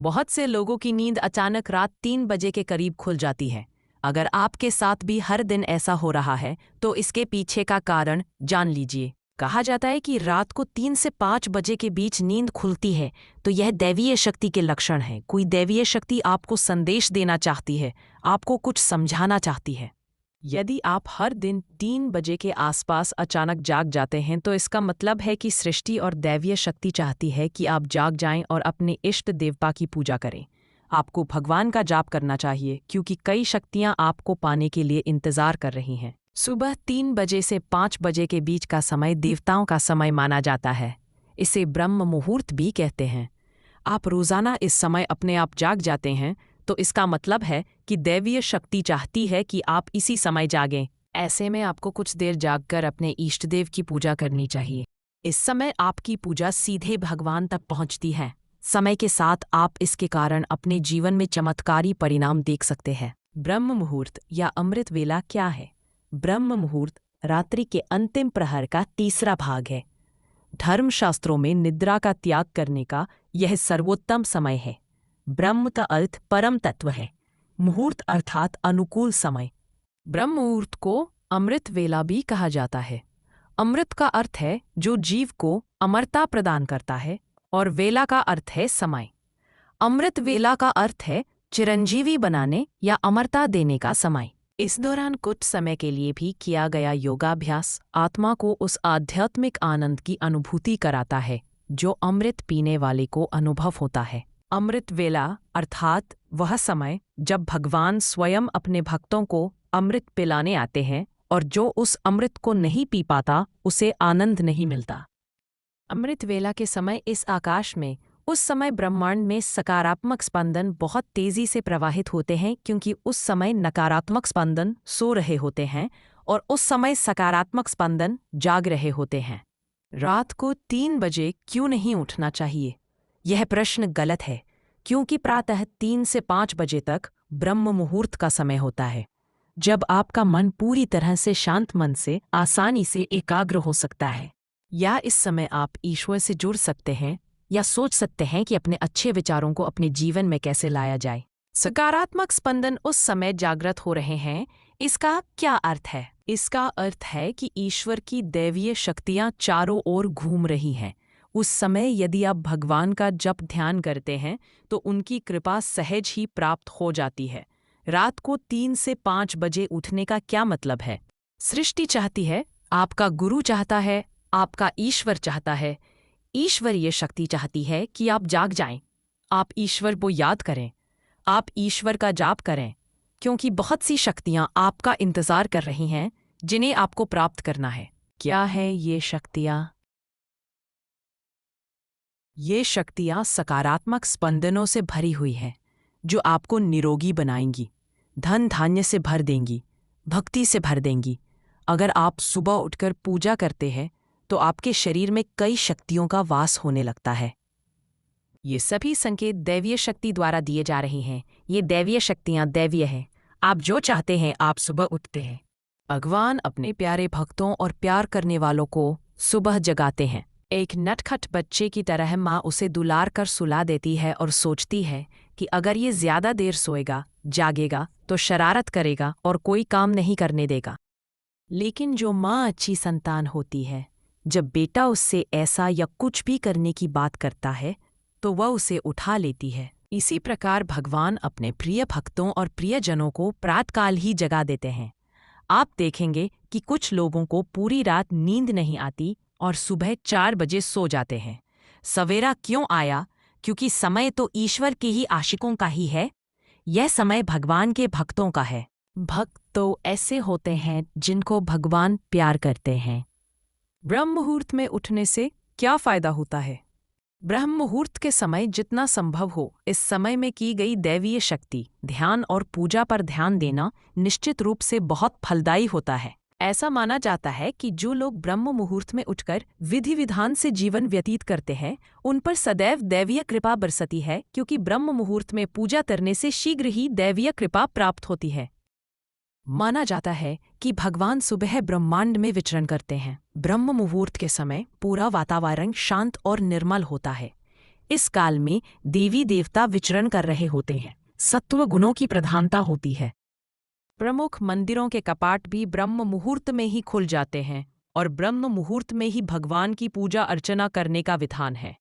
बहुत से लोगों की नींद अचानक रात 3 बजे के करीब खुल जाती है। अगर आपके साथ भी हर दिन ऐसा हो रहा है तो इसके पीछे का कारण जान लीजिए। कहा जाता है कि रात को 3 से 5 बजे के बीच नींद खुलती है तो यह दैवीय शक्ति के लक्षण है। कोई दैवीय शक्ति आपको संदेश देना चाहती है, आपको कुछ समझाना चाहती है। यदि आप हर दिन 3 बजे के आसपास अचानक जाग जाते हैं तो इसका मतलब है कि सृष्टि और दैवीय शक्ति चाहती है कि आप जाग जाएं और अपने इष्ट देवता की पूजा करें। आपको भगवान का जाप करना चाहिए क्योंकि कई शक्तियां आपको पाने के लिए इंतजार कर रही हैं। सुबह 3 बजे से 5 बजे के बीच का समय देवताओं का समय माना जाता है। इसे ब्रह्म मुहूर्त भी कहते हैं। आप रोजाना इस समय अपने आप जाग जाते हैं तो इसका मतलब है कि दैवीय शक्ति चाहती है कि आप इसी समय जागें। ऐसे में आपको कुछ देर जागकर अपने इष्टदेव की पूजा करनी चाहिए। इस समय आपकी पूजा सीधे भगवान तक पहुंचती है। समय के साथ आप इसके कारण अपने जीवन में चमत्कारी परिणाम देख सकते हैं। ब्रह्म मुहूर्त या अमृत वेला क्या है? ब्रह्म मुहूर्त रात्रि के अंतिम प्रहर का तीसरा भाग है। धर्मशास्त्रों में निद्रा का त्याग करने का यह सर्वोत्तम समय है। ब्रह्म का अर्थ परम तत्व है। मुहूर्त अर्थात अनुकूल समय। ब्रह्म मुहूर्त को अमृत वेला भी कहा जाता है। अमृत का अर्थ है जो जीव को अमरता प्रदान करता है और वेला का अर्थ है समय। अमृत वेला का अर्थ है चिरंजीवी बनाने या अमरता देने का समय। इस दौरान कुछ समय के लिए भी किया गया योगाभ्यास आत्मा को उस आध्यात्मिक आनंद की अनुभूति कराता है जो अमृत पीने वाले को अनुभव होता है। अमृत वेला अर्थात वह समय जब भगवान स्वयं अपने भक्तों को अमृत पिलाने आते हैं और जो उस अमृत को नहीं पी पाता उसे आनंद नहीं मिलता। अमृत वेला के समय इस आकाश में उस समय ब्रह्मांड में सकारात्मक स्पंदन बहुत तेजी से प्रवाहित होते हैं क्योंकि उस समय नकारात्मक स्पंदन सो रहे होते हैं और उस समय सकारात्मक स्पंदन जाग रहे होते हैं। रात को 3 बजे क्यों नहीं उठना चाहिए? यह प्रश्न गलत है क्योंकि प्रातः 3 से 5 बजे तक ब्रह्म मुहूर्त का समय होता है जब आपका मन पूरी तरह से शांत मन से आसानी से एकाग्र हो सकता है। या इस समय आप ईश्वर से जुड़ सकते हैं या सोच सकते हैं कि अपने अच्छे विचारों को अपने जीवन में कैसे लाया जाए। सकारात्मक स्पंदन उस समय जागृत हो रहे हैं। इसका क्या अर्थ है? इसका अर्थ है कि ईश्वर की दैवीय शक्तियां चारों ओर घूम रही हैं। उस समय यदि आप भगवान का जप ध्यान करते हैं तो उनकी कृपा सहज ही प्राप्त हो जाती है। रात को 3 से 5 बजे उठने का क्या मतलब है? सृष्टि चाहती है, आपका गुरु चाहता है, आपका ईश्वर चाहता है। ईश्वरीय शक्ति चाहती है कि आप जाग जाएं। आप ईश्वर को याद करें, आप ईश्वर का जाप करें क्योंकि बहुत सी शक्तियां आपका इंतजार कर रही हैं जिन्हें आपको प्राप्त करना है। क्या है ये शक्तियां? ये शक्तियां सकारात्मक स्पंदनों से भरी हुई हैं जो आपको निरोगी बनाएंगी, धन धान्य से भर देंगी, भक्ति से भर देंगी। अगर आप सुबह उठकर पूजा करते हैं तो आपके शरीर में कई शक्तियों का वास होने लगता है। ये सभी संकेत दैवीय शक्ति द्वारा दिए जा रहे हैं। ये दैवीय शक्तियां दैवीय हैं। आप जो चाहते हैं आप सुबह उठते हैं। भगवान अपने प्यारे भक्तों और प्यार करने वालों को सुबह जगाते हैं। एक नटखट बच्चे की तरह माँ उसे दुलार कर सुला देती है और सोचती है कि अगर ये ज्यादा देर सोएगा, जागेगा तो शरारत करेगा और कोई काम नहीं करने देगा। लेकिन जो माँ अच्छी संतान होती है, जब बेटा उससे ऐसा या कुछ भी करने की बात करता है तो वह उसे उठा लेती है। इसी प्रकार भगवान अपने प्रिय भक्तों और प्रियजनों को प्रातःकाल ही जगा देते हैं। आप देखेंगे कि कुछ लोगों को पूरी रात नींद नहीं आती और सुबह 4 बजे सो जाते हैं। सवेरा क्यों आया? क्योंकि समय तो ईश्वर के ही आशिकों का ही है। यह समय भगवान के भक्तों का है। भक्त तो ऐसे होते हैं जिनको भगवान प्यार करते हैं। ब्रह्म मुहूर्त में उठने से क्या फायदा होता है? ब्रह्म मुहूर्त के समय जितना संभव हो इस समय में की गई दैवीय शक्ति, ध्यान और पूजा पर ध्यान देना निश्चित रूप से बहुत फलदायी होता है। ऐसा माना जाता है कि जो लोग ब्रह्म मुहूर्त में उठकर विधि विधान से जीवन व्यतीत करते हैं उन पर सदैव दैवीय कृपा बरसती है क्योंकि ब्रह्म मुहूर्त में पूजा करने से शीघ्र ही दैवीय कृपा प्राप्त होती है। माना जाता है कि भगवान सुबह ब्रह्मांड में विचरण करते हैं। ब्रह्म मुहूर्त के समय पूरा वातावरण शांत और निर्मल होता है। इस काल में देवी देवता विचरण कर रहे होते हैं, सत्व गुणों की प्रधानता होती है। प्रमुख मंदिरों के कपाट भी ब्रह्म मुहूर्त में ही खुल जाते हैं और ब्रह्म मुहूर्त में ही भगवान की पूजा अर्चना करने का विधान है।